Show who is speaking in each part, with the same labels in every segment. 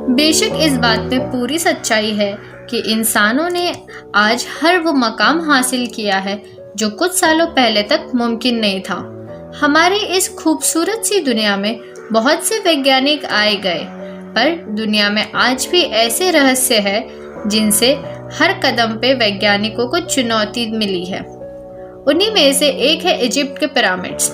Speaker 1: बेशक इस बात में पूरी सच्चाई है कि इंसानों ने आज हर वो मकाम हासिल किया है जो कुछ सालों पहले तक मुमकिन नहीं था। हमारी इस खूबसूरत सी दुनिया में बहुत से वैज्ञानिक आए गए, पर दुनिया में आज भी ऐसे रहस्य हैं जिनसे हर कदम पे वैज्ञानिकों को चुनौती मिली है। उन्हीं में से एक है इजिप्ट के पिरामिड्स।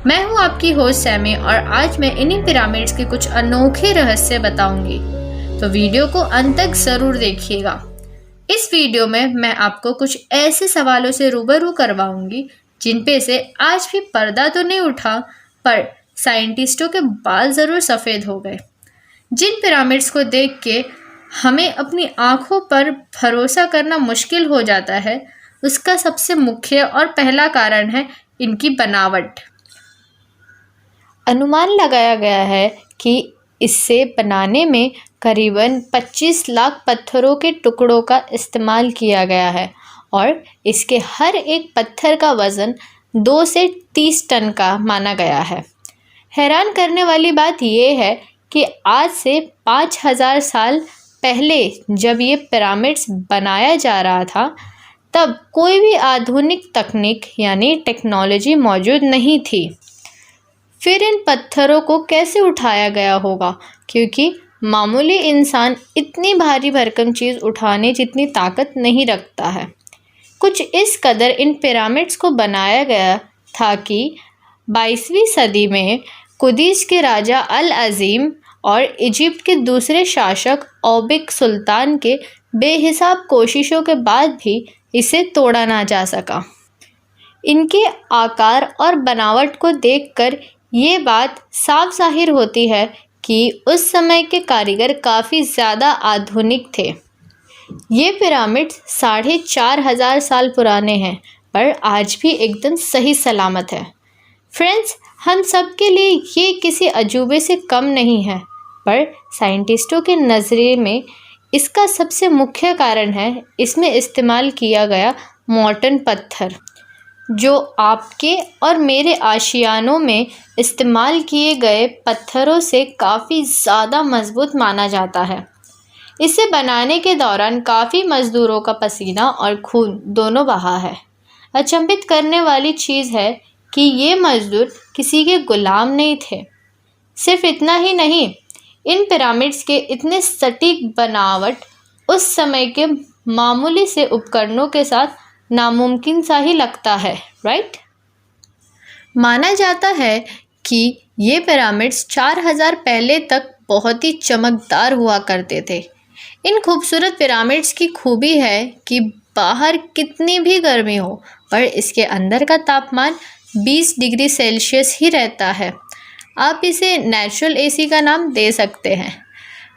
Speaker 1: मैं हूं आपकी होस्ट सैमी और आज मैं इन्हीं पिरामिड्स के कुछ अनोखे रहस्य बताऊंगी, तो वीडियो को अंत तक जरूर देखिएगा। इस वीडियो में मैं आपको कुछ ऐसे सवालों से रूबरू करवाऊंगी जिन पे से आज भी पर्दा तो नहीं उठा, पर साइंटिस्टों के बाल जरूर सफ़ेद हो गए। जिन पिरामिड्स को देख के हमें अपनी आंखों पर भरोसा करना मुश्किल हो जाता है, उसका सबसे मुख्य और पहला कारण है इनकी बनावट। अनुमान लगाया गया है कि इसे बनाने में करीबन 25 लाख पत्थरों के टुकड़ों का इस्तेमाल किया गया है और इसके हर एक पत्थर का वज़न 2 से 30 टन का माना गया है। हैरान करने वाली बात यह है कि आज से 5000 साल पहले जब ये पिरामिड्स बनाया जा रहा था, तब कोई भी आधुनिक तकनीक यानी टेक्नोलॉजी मौजूद नहीं थी। फिर इन पत्थरों को कैसे उठाया गया होगा, क्योंकि मामूली इंसान इतनी भारी भरकम चीज़ उठाने जितनी ताकत नहीं रखता है। कुछ इस कदर इन पिरामिड्स को बनाया गया था कि 22वीं सदी में कुदिस के राजा अल अज़ीम और इजिप्ट के दूसरे शासक औबिक सुल्तान के बेहिसाब कोशिशों के बाद भी इसे तोड़ा ना जा सका। इनके आकार और बनावट को देखकर ये बात साफ जाहिर होती है कि उस समय के कारीगर काफ़ी ज़्यादा आधुनिक थे। ये पिरामिड 4500 साल पुराने हैं, पर आज भी एकदम सही सलामत है। फ्रेंड्स, हम सब के लिए ये किसी अजूबे से कम नहीं है, पर साइंटिस्टों के नज़रिए में इसका सबसे मुख्य कारण है इसमें इस्तेमाल किया गया मॉर्टन पत्थर, जो आपके और मेरे आशियानों में इस्तेमाल किए गए पत्थरों से काफ़ी ज़्यादा मजबूत माना जाता है। इसे बनाने के दौरान काफ़ी मज़दूरों का पसीना और खून दोनों बहा है। अचंभित करने वाली चीज़ है कि ये मज़दूर किसी के गुलाम नहीं थे। सिर्फ इतना ही नहीं, इन पिरामिड्स के इतने सटीक बनावट उस समय के मामूली से उपकरणों के साथ नामुमकिन सा ही लगता है, राइट? माना जाता है कि ये पिरामिड्स 4000 पहले तक बहुत ही चमकदार हुआ करते थे। इन खूबसूरत पिरामिड्स की खूबी है कि बाहर कितनी भी गर्मी हो, पर इसके अंदर का तापमान 20 डिग्री सेल्सियस ही रहता है। आप इसे नेचुरल एसी का नाम दे सकते हैं।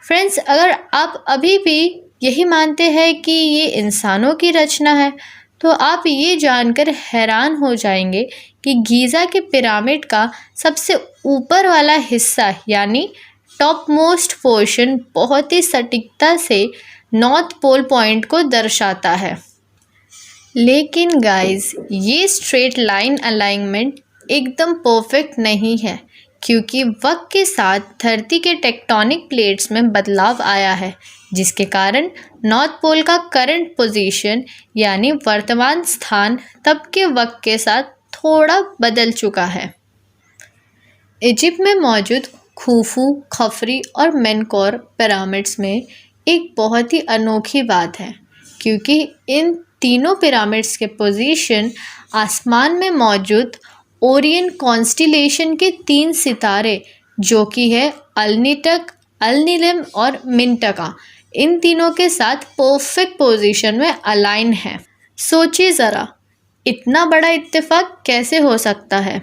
Speaker 1: फ्रेंड्स, अगर आप अभी भी यही मानते हैं कि ये इंसानों की रचना है, तो आप ये जानकर हैरान हो जाएंगे कि गीज़ा के पिरामिड का सबसे ऊपर वाला हिस्सा यानी टॉप मोस्ट पोर्शन बहुत ही सटीकता से नॉर्थ पोल पॉइंट को दर्शाता है। लेकिन गाइस, ये स्ट्रेट लाइन अलाइनमेंट एकदम परफेक्ट नहीं है, क्योंकि वक्त के साथ धरती के टेक्टोनिक प्लेट्स में बदलाव आया है, जिसके कारण नॉर्थ पोल का करंट पोजीशन यानी वर्तमान स्थान तब के वक्त के साथ थोड़ा बदल चुका है। इजिप्ट में मौजूद खुफू, खफरी और मेनकौर पिरामिड्स में एक बहुत ही अनोखी बात है, क्योंकि इन तीनों पिरामिड्स के पोजीशन आसमान में मौजूद ओरियन कॉन्स्टिलेशन के 3 सितारे, जो कि है अलनिटक, अलनिलम और मिंटका, इन तीनों के साथ परफेक्ट पोजीशन में अलाइन है। सोचिए ज़रा, इतना बड़ा इत्तेफाक कैसे हो सकता है?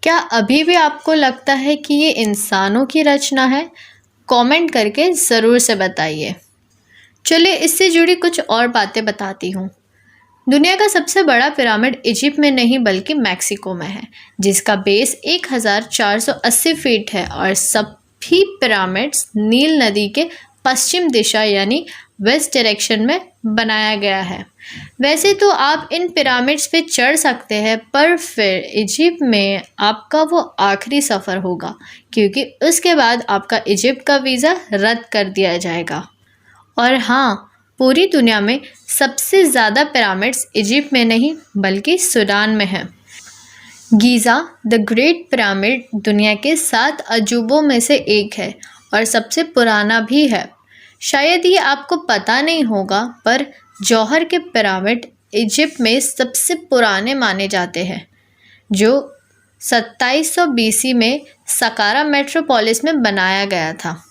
Speaker 1: क्या अभी भी आपको लगता है कि ये इंसानों की रचना है? कमेंट करके ज़रूर से बताइए। चलिए इससे जुड़ी कुछ और बातें बताती हूँ। दुनिया का सबसे बड़ा पिरामिड इजिप्ट में नहीं बल्कि मैक्सिको में है, जिसका बेस 1480 फीट है और सभी पिरामिड्स नील नदी के पश्चिम दिशा यानी वेस्ट डायरेक्शन में बनाया गया है। वैसे तो आप इन पिरामिड्स पे चढ़ सकते हैं, पर फिर इजिप्ट में आपका वो आखिरी सफ़र होगा, क्योंकि उसके बाद आपका इजिप्ट का वीज़ा रद्द कर दिया जाएगा। और हाँ, पूरी दुनिया में सबसे ज़्यादा पिरामिड्स इजिप्ट में नहीं बल्कि सूडान में हैं। गीज़ा द ग्रेट पिरामिड दुनिया के 7 अजूबों में से एक है और सबसे पुराना भी है। शायद ये आपको पता नहीं होगा, पर जौहर के पिरामिड इजिप्ट में सबसे पुराने माने जाते हैं, जो 2700 BC में सकारा मेट्रोपोलिस में बनाया गया था।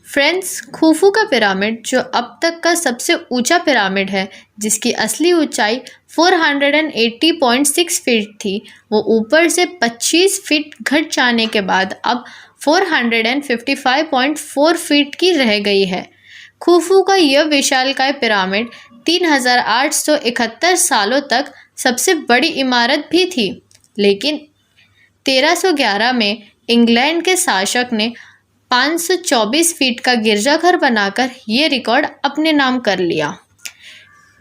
Speaker 1: फ्रेंड्स, खुफू का पिरामिड जो अब तक का सबसे ऊंचा पिरामिड है, जिसकी असली ऊंचाई 480.6 फीट थी, वो ऊपर से 25 फीट घट जाने के बाद अब 455.4 फीट की रह गई है। खुफू का यह विशालकाय पिरामिड 3871 सालों तक सबसे बड़ी इमारत भी थी, लेकिन 1311 में इंग्लैंड के शासक ने 524 फीट का गिरजाघर बनाकर ये रिकॉर्ड अपने नाम कर लिया।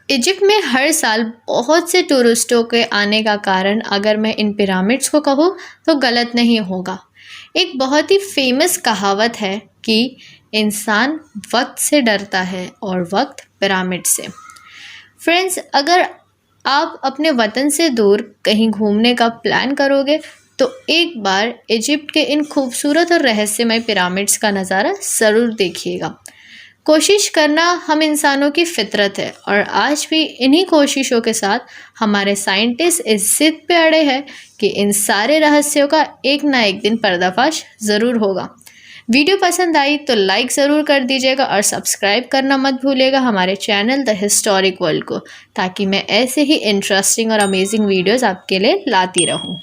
Speaker 1: इजिप्ट में हर साल बहुत से टूरिस्टों के आने का कारण अगर मैं इन पिरामिड्स को कहूँ तो गलत नहीं होगा। एक बहुत ही फेमस कहावत है कि इंसान वक्त से डरता है और वक्त पिरामिड से। फ्रेंड्स, अगर आप अपने वतन से दूर कहीं घूमने का प्लान करोगे तो एक बार इजिप्ट के इन खूबसूरत और रहस्यमय पिरामिड्स का नज़ारा ज़रूर देखिएगा। कोशिश करना हम इंसानों की फितरत है और आज भी इन्हीं कोशिशों के साथ हमारे साइंटिस्ट इस जिद पे अड़े हैं कि इन सारे रहस्यों का एक ना एक दिन पर्दाफाश ज़रूर होगा। वीडियो पसंद आई तो लाइक ज़रूर कर दीजिएगा और सब्सक्राइब करना मत भूलिएगा हमारे चैनल द हिस्टोरिक वर्ल्ड को, ताकि मैं ऐसे ही इंटरेस्टिंग और अमेजिंग वीडियोज़ आपके लिए लाती रहूँ।